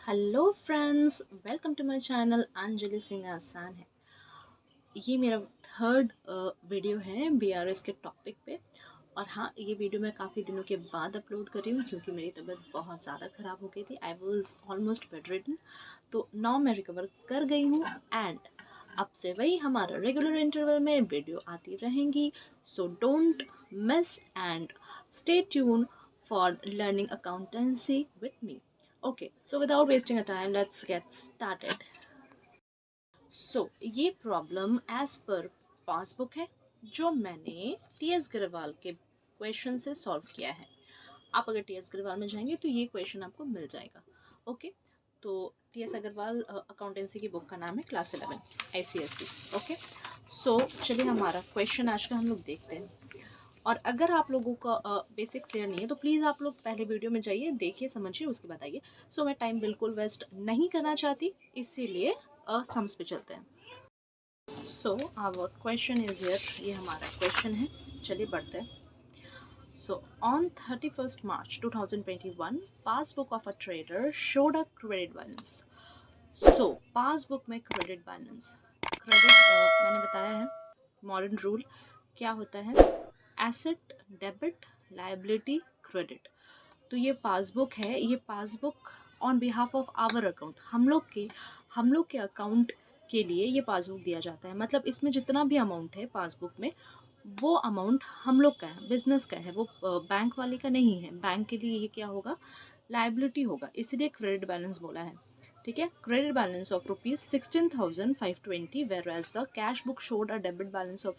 Hello friends, welcome to my channel Anjali Singh आसान है। ये मेरा थर्ड वीडियो है बीआरएस के टॉपिक पे। और हाँ, ये वीडियो मैं काफ़ी दिनों के बाद अपलोड कर रही हूँ क्योंकि मेरी तबीयत बहुत ज़्यादा ख़राब हो गई थी। I was almost bed ridden. तो नाउ मैं रिकवर कर गई हूँ एंड अब से वही हमारा रेगुलर इंटरवल में वीडियो आती रहेंगी। So don't miss and stay tune for learning accountancy with me. Okay, so without wasting a time, let's get started. ये प्रॉब्लम एज पर पासबुक है जो मैंने टीएस ग्रेवाल के क्वेश्चन से सॉल्व किया है। आप अगर टीएस ग्रेवाल में जाएंगे तो ये क्वेश्चन आपको मिल जाएगा। ओके, तो टीएस अग्रवाल अकाउंटेंसी की बुक का नाम है क्लास 11 आईसीएससी। ओके, चलिए हमारा क्वेश्चन आज का हम लोग देखते हैं। और अगर आप लोगों का बेसिक क्लियर नहीं है तो प्लीज़ आप लोग पहले वीडियो में जाइए, देखिए, समझिए, उसके बाद आइए। मैं टाइम बिल्कुल वेस्ट नहीं करना चाहती, इसीलिए सम्स पे चलते हैं। आवर क्वेश्चन इज हियर, ये हमारा क्वेश्चन है। चलिए पढ़ते हैं। On 31st March 2021, passbook of a trader showed a credit balance. Passbook में क्रेडिट बैलेंस, मैंने बताया है मॉडर्न रूल क्या होता है, एसेट, डेबिट, लायबिलिटी, क्रेडिट। तो ये पासबुक है, ये passbook on behalf of our account, हम लोग के अकाउंट के लिए ये पासबुक दिया जाता है। मतलब इसमें जितना भी अमाउंट है पासबुक में, वो अमाउंट हम लोग का है, बिजनेस का है, वो बैंक वाले का नहीं है। बैंक के लिए ये क्या होगा, लायबिलिटी होगा, इसीलिए क्रेडिट बैलेंस बोला है। ठीक है, credit balance of ₹16,520 whereas the cash book showed a debit balance of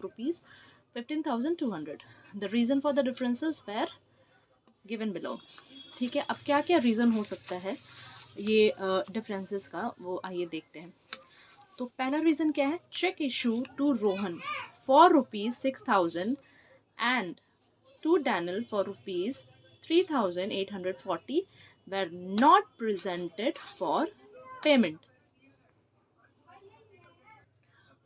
₹15,200. The reason for the differences were given below. ठीक है, अब क्या क्या रीज़न हो सकता है ये डिफरेंसेस का, वो आइए देखते हैं। तो पहला रीज़न क्या है, cheque issue to Rohan for ₹6,000 and to Daniel for ₹3,840 were not presented for payment.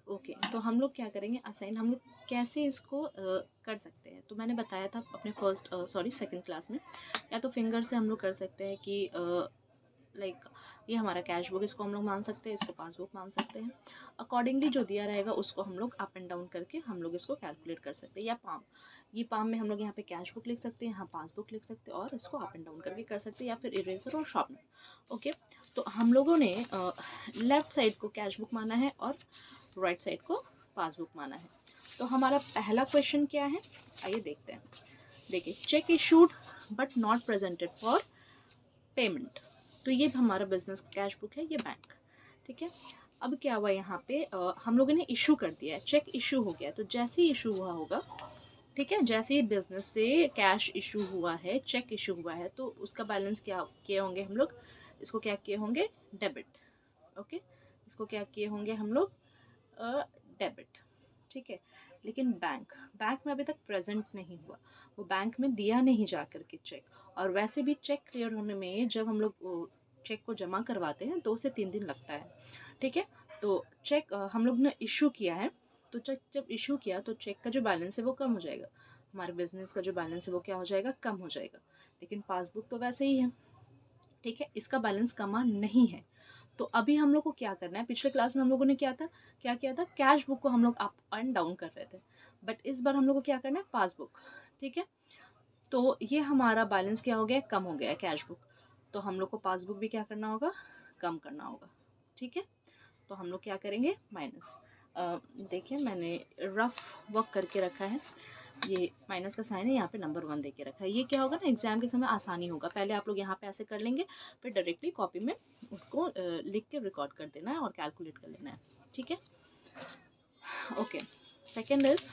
Okay, तो हम लोग क्या करेंगे, असाइन हम लोग कैसे इसको कर सकते हैं। तो मैंने बताया था अपने सेकंड क्लास में, या तो फिंगर से हम लोग कर सकते हैं कि लाइक ये हमारा कैश बुक, इसको हम लोग मान सकते हैं, इसको पासबुक मान सकते हैं। अकॉर्डिंगली जो दिया रहेगा उसको हम लोग अप एंड डाउन करके हम लोग इसको कैलकुलेट कर सकते हैं। या पाम में हम लोग यहाँ पे कैश बुक लिख सकते हैं, यहाँ पासबुक लिख सकते हैं, और इसको अप एंड डाउन करके कर सकते हैं, या फिर इरेजर और शार्पनर। ओके, तो हम लोगों ने लेफ़्ट साइड को कैश बुक माना है और राइट साइड को पासबुक माना है। तो हमारा पहला क्वेश्चन क्या है, आइए देखते हैं। देखिए, check issued but not presented for payment. तो ये हमारा बिजनेस कैश बुक है, ये बैंक। ठीक है, अब क्या हुआ यहाँ पे, हम लोगों ने इशू कर दिया है, चेक इशू हो गया। तो जैसे ही इशू हुआ होगा, ठीक है, जैसे ही बिजनेस से कैश इशू हुआ है, चेक इशू हुआ है, तो उसका बैलेंस क्या किए होंगे हम लोग, इसको क्या किए होंगे, डेबिट। ओके, इसको क्या किए होंगे हम लोग, डेबिट। ठीक है, लेकिन बैंक में अभी तक प्रेजेंट नहीं हुआ, वो बैंक में दिया नहीं जा कर के चेक। और वैसे भी चेक क्लियर होने में जब हम लोग चेक को जमा करवाते हैं 2 से 3 दिन लगता है। ठीक है, तो चेक हम लोग ने इशू किया है, तो चेक जब इशू किया तो चेक का जो बैलेंस है वो कम हो जाएगा, हमारे बिजनेस का जो बैलेंस है वो क्या हो जाएगा, कम हो जाएगा। लेकिन पासबुक तो वैसे ही है, ठीक है, इसका बैलेंस कमा नहीं है। तो अभी हम लोग को क्या करना है, पिछले क्लास में हम लोगों ने क्या किया था, कैश बुक को हम लोग अप एंड डाउन कर रहे थे, बट इस बार हम लोग को क्या करना है, पासबुक। ठीक है, तो ये हमारा बैलेंस क्या हो गया, कम हो गया है कैश बुक, तो हम लोग को पासबुक भी क्या करना होगा, कम करना होगा। ठीक है, तो हम लोग क्या करेंगे, माइनस। देखिए मैंने रफ वर्क करके रखा है, ये माइनस का साइन है, यहाँ पे नंबर 1 दे के रखा है। ये क्या होगा ना, एग्जाम के समय आसानी होगा। पहले आप लोग यहाँ पे ऐसे कर लेंगे, फिर डायरेक्टली कॉपी में उसको लिख के रिकॉर्ड कर देना है और कैलकुलेट कर लेना है। ठीक है, okay. Second is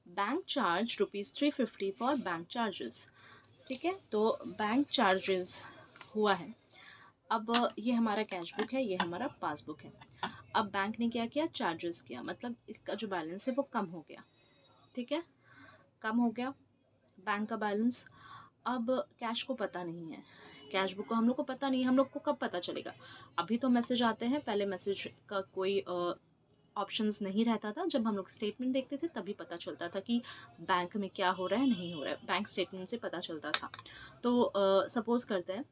bank charge ₹350 for bank charges. ठीक है, तो बैंक चार्जेस हुआ है। अब ये हमारा कैश बुक है, ये हमारा पासबुक है। अब बैंक ने क्या किया, चार्जेस किया, मतलब इसका जो बैलेंस है वो कम हो गया। ठीक है, कम हो गया बैंक का बैलेंस। अब कैश को पता नहीं है, कैश बुक को हम लोग को पता नहीं है, हम लोग को कब पता चलेगा, अभी तो मैसेज आते हैं, पहले मैसेज का कोई ऑप्शंस नहीं रहता था। जब हम लोग स्टेटमेंट देखते थे तभी पता चलता था कि बैंक में क्या हो रहा है, नहीं हो रहा है, बैंक स्टेटमेंट से पता चलता था। तो सपोज़ करते हैं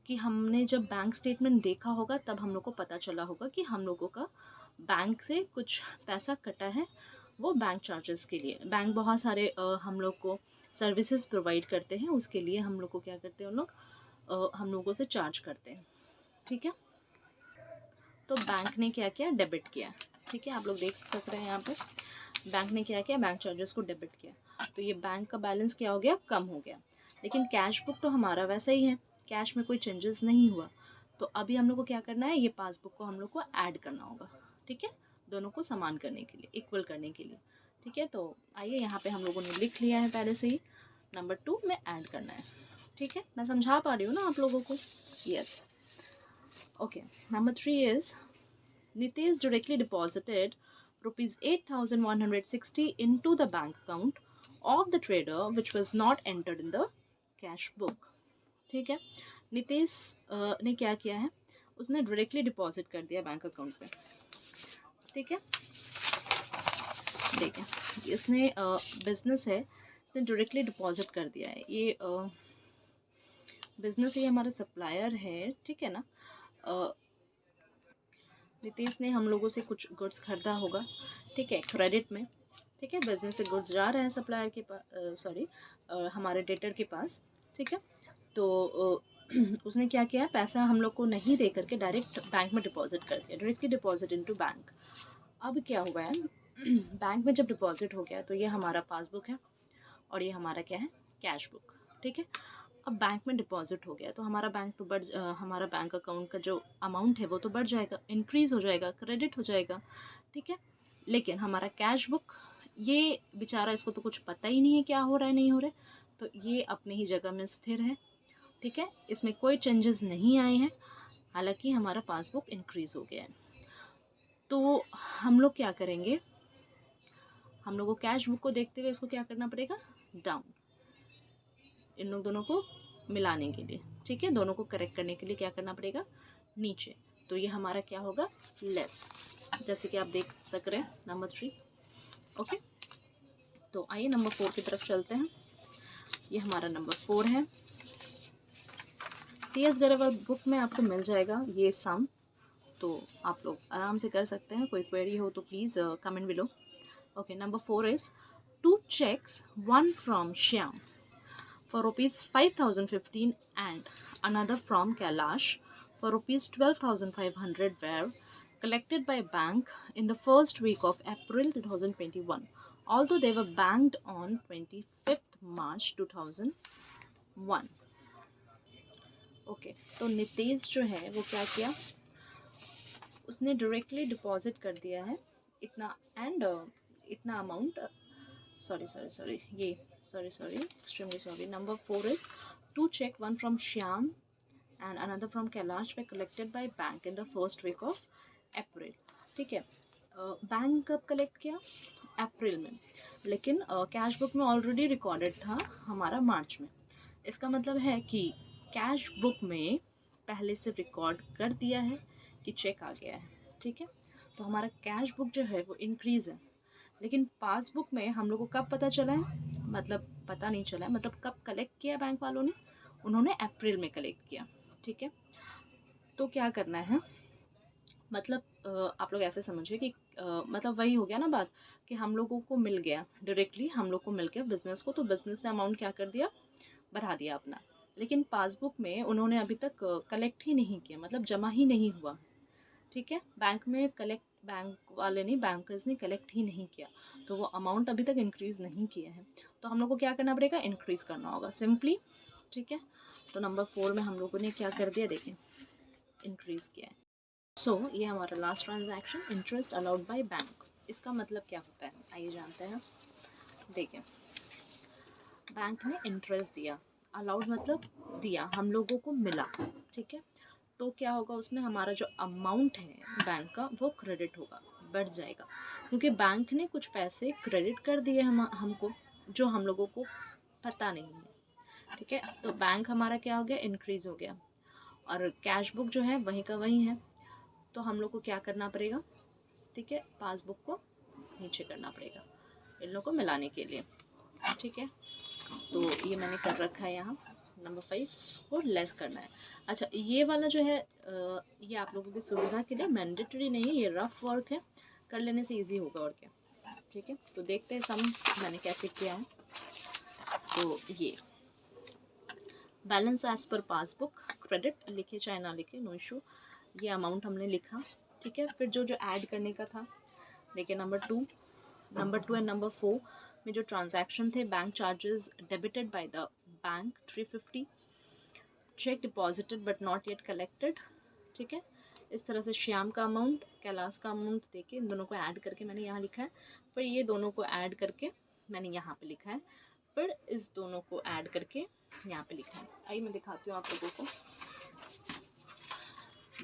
कि हमने जब बैंक स्टेटमेंट देखा होगा तब हम लोग को पता चला होगा कि हम लोगों का बैंक से कुछ पैसा कटा है, वो बैंक चार्जेस के लिए। बैंक बहुत सारे हम लोग को सर्विसेज प्रोवाइड करते हैं, उसके लिए हम लोग को क्या करते हैं, उन लोग हम लोगों से चार्ज करते हैं। ठीक है, तो बैंक ने क्या किया, डेबिट किया। ठीक है, आप लोग देख सक रहे हैं यहाँ पे बैंक ने क्या किया, बैंक चार्जेस को डेबिट किया। तो ये बैंक का बैलेंस क्या हो गया, कम हो गया। लेकिन कैश बुक तो हमारा वैसा ही है, कैश में कोई चेंजेस नहीं हुआ। तो अभी हम लोग को क्या करना है, ये पासबुक को हम लोग को ऐड करना होगा। ठीक है, दोनों को समान करने के लिए, इक्वल करने के लिए। ठीक है, तो आइए यहाँ पे हम लोगों ने लिख लिया है पहले से ही, नंबर 2 में ऐड करना है। ठीक है, मैं समझा पा रही हूँ ना आप लोगों को? Yes. Okay, number 3 is Nitesh directly deposited rupees 8,160 into the bank account of the trader which was not entered in the cash book. ठीक है, नितेश ने क्या किया है, उसने डायरेक्टली डिपॉजिट कर दिया बैंक अकाउंट पे। ठीक है, देखिए इसने बिजनेस है, इसने डायरेक्टली डिपॉजिट कर दिया है। ये बिजनेस है, ये हमारा सप्लायर है। ठीक है ना, नितेश ने हम लोगों से कुछ गुड्स खरीदा होगा। ठीक है, क्रेडिट में। ठीक है, बिजनेस से गुड्स जा रहे हैं सप्लायर के पास, सॉरी हमारे डेटर के पास। ठीक है, तो उसने क्या किया, पैसा हम लोग को नहीं दे करके डायरेक्ट बैंक में डिपॉजिट कर दिया, डायरेक्टली डिपॉजिट इनटू बैंक। अब क्या हुआ है, बैंक में जब डिपॉजिट हो गया तो ये हमारा पासबुक है और ये हमारा क्या है, कैश बुक। ठीक है, अब बैंक में डिपॉजिट हो गया तो हमारा बैंक तो हमारा बैंक अकाउंट का जो अमाउंट है वो तो बढ़ जाएगा, इंक्रीज़ हो जाएगा, क्रेडिट हो जाएगा। ठीक है, लेकिन हमारा कैश बुक, ये बेचारा, इसको तो कुछ पता ही नहीं है क्या हो रहा है, नहीं हो रहा है, तो ये अपने ही जगह में स्थिर है। ठीक है, इसमें कोई चेंजेस नहीं आए हैं, हालांकि हमारा पासबुक इंक्रीज़ हो गया है। तो हम लोग क्या करेंगे, हम लोग को कैश बुक को देखते हुए इसको क्या करना पड़ेगा, डाउन, इन लोग दोनों को मिलाने के लिए। ठीक है, दोनों को करेक्ट करने के लिए क्या करना पड़ेगा, नीचे। तो ये हमारा क्या होगा, लेस, जैसे कि आप देख सक रहे हैं, नंबर 3। ओके, तो आइए नंबर 4 की तरफ चलते हैं। ये हमारा नंबर 4 है। टीएस गरेवाल बुक में आपको मिल जाएगा ये सम, तो आप लोग आराम से कर सकते हैं। कोई क्वेरी हो तो please comment below. Okay, number 4 is 2 checks, one from Shyam for rupees 5,015 and another from Kailash for rupees 12,500 were collected by bank in the first week of April 2021, although they were banked on 25th March 2001. Okay, तो नितेश जो है वो क्या किया, उसने directly deposit कर दिया है इतना, एंड इतना amount, extremely sorry. Number 4 is 2 check, one from Shyam and another from Kailash were collected by bank in the first week of April. ठीक है, बैंक कब कलेक्ट किया, अप्रैल में, लेकिन कैश बुक में ऑलरेडी रिकॉर्डेड था हमारा मार्च में। इसका मतलब है कि कैश बुक में पहले से रिकॉर्ड कर दिया है कि चेक आ गया है। ठीक है, तो हमारा कैश बुक जो है वो इंक्रीज़ है, लेकिन पासबुक में हम लोग को कब पता चला है, मतलब पता नहीं चला है, मतलब कब कलेक्ट किया बैंक वालों ने, उन्होंने अप्रैल में कलेक्ट किया। ठीक है, तो क्या करना है, मतलब आप लोग ऐसे समझिए कि मतलब वही हो गया ना बात, कि हम लोगों को मिल गया डायरेक्टली, हम लोग को मिल गया बिज़नेस को, तो बिज़नेस ने अमाउंट क्या कर दिया, बढ़ा दिया अपना। लेकिन पासबुक में उन्होंने अभी तक कलेक्ट ही नहीं किया, मतलब जमा ही नहीं हुआ। ठीक है, बैंक में कलेक्ट, बैंक वाले ने, बैंकर्स ने कलेक्ट ही नहीं किया, तो वो अमाउंट अभी तक इंक्रीज़ नहीं किया है। तो हम लोग को क्या करना पड़ेगा, इंक्रीज़ करना होगा सिंपली। ठीक है, तो नंबर 4 में हम लोगों ने क्या कर दिया, देखें, इंक्रीज़ किया है। सो ये हमारा last transaction, interest allowed by bank. इसका मतलब क्या होता है, आइए जानते हैं। देखें, बैंक ने इंटरेस्ट दिया, अलाउड मतलब दिया, हम लोगों को मिला। ठीक है, तो क्या होगा, उसमें हमारा जो अमाउंट है बैंक का वो क्रेडिट होगा, बढ़ जाएगा, क्योंकि बैंक ने कुछ पैसे क्रेडिट कर दिए हमको, जो हम लोगों को पता नहीं है। ठीक है, तो बैंक हमारा क्या हो गया, इंक्रीज़ हो गया, और कैश बुक जो है वहीं का वहीं है। तो हम लोग को क्या करना पड़ेगा, ठीक है, पासबुक को नीचे करना पड़ेगा इन लोगों को मिलाने के लिए, ठीक है। तो ये मैंने कर रखा है यहाँ। नंबर 5 को लेस करना है। अच्छा, ये वाला जो है ये आप लोगों की सुविधा के लिए, मैंडेटरी नहीं, ये रफ वर्क है, कर लेने से इजी होगा और क्या, ठीक है। तो देखते हैं सम्स मैंने कैसे किया है। तो ये balance as per passbook, credit लिखे चाहे ना लिखे, नो इशू, ये अमाउंट हमने लिखा, ठीक है। फिर जो ऐड करने का था, देखिए नंबर 2 एंड नंबर 4 में जो ट्रांजैक्शन थे, bank charges debited by the bank 350, check deposited but not yet collected, ठीक है। इस तरह से श्याम का अमाउंट, कैलाश का अमाउंट देके इन दोनों को ऐड करके मैंने यहाँ लिखा है। फिर ये दोनों को ऐड करके मैंने यहाँ पे लिखा है। फिर इस दोनों को ऐड करके यहाँ पे लिखा है। आइए मैं दिखाती हूँ आप लोगों को।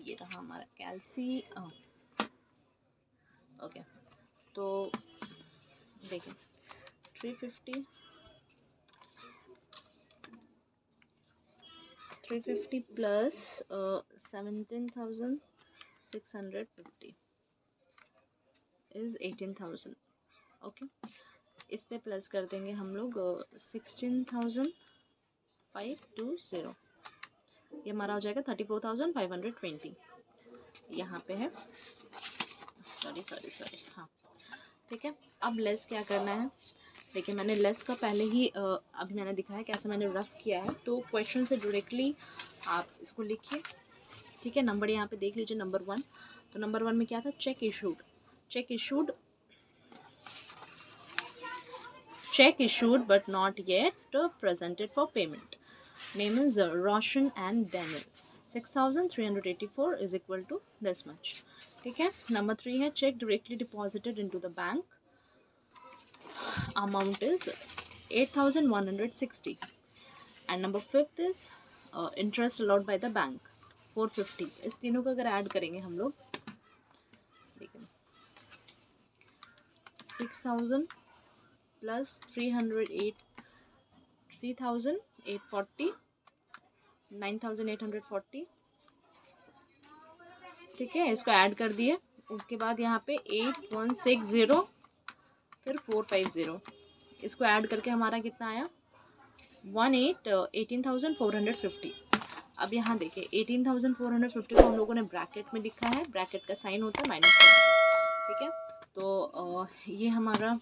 ये रहा हमारा कैल्सी, ओके। तो देखिए 350 प्लस 17,650 इज़ 18,000, ओके। इस पे प्लस कर देंगे हम लोग 16,520, ये हमारा हो जाएगा 34,520, यहाँ पे है, सॉरी, हाँ, ठीक है। अब लेस क्या करना है, देखिए मैंने लेस का पहले ही अभी मैंने दिखाया कैसे मैंने रफ किया है। तो क्वेश्चन से डायरेक्टली आप इसको लिखिए, ठीक है। नंबर यहाँ पे देख लीजिए, नंबर 1। तो नंबर 1 में क्या था, cheque issued but not yet presented for payment, name is Roshan and Daniel, 6,384 is equal to this much, ठीक है। नंबर 3 है cheque directly deposited into the bank, amount is 8,160, and number 5th is interest allowed by the bank 450। इस तीनों को अगर add करेंगे हम लोग, देखिए 6,000 प्लस 3,840 9,840, ठीक है। इसको ऐड कर दिए, उसके बाद यहाँ पे 8160 फिर 450, इसको ऐड करके हमारा कितना आया 18,450। अब यहाँ देखिए 18,450 को हम लोगों ने ब्रैकेट में लिखा है, ब्रैकेट का साइन होता है माइनस का, ठीक है। तो ये हमारा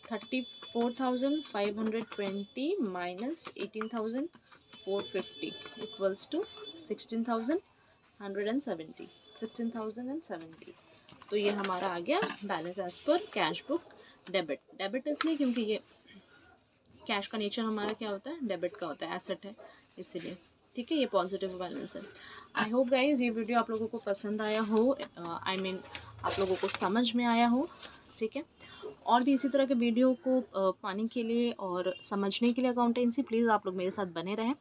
34,520 माइनस 18,450 इक्वल्स टू 16,070। तो ये हमारा आ गया balance as per cash book debit इसलिए क्योंकि ये कैश का नेचर हमारा क्या होता है, डेबिट का होता है, एसेट है इसीलिए, ठीक है। ये पॉजिटिव बैलेंस है। आई होप गाइज ये वीडियो आप लोगों को पसंद आया हो, आप लोगों को समझ में आया हो, ठीक है। और भी इसी तरह के वीडियो को पाने के लिए और समझने के लिए अकाउंटेंसी, प्लीज़ आप लोग मेरे साथ बने रहें।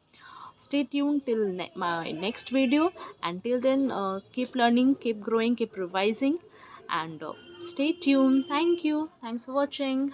Stay tuned till my next video, and till then keep learning, keep growing, keep revising, and stay tuned. Thanks for watching.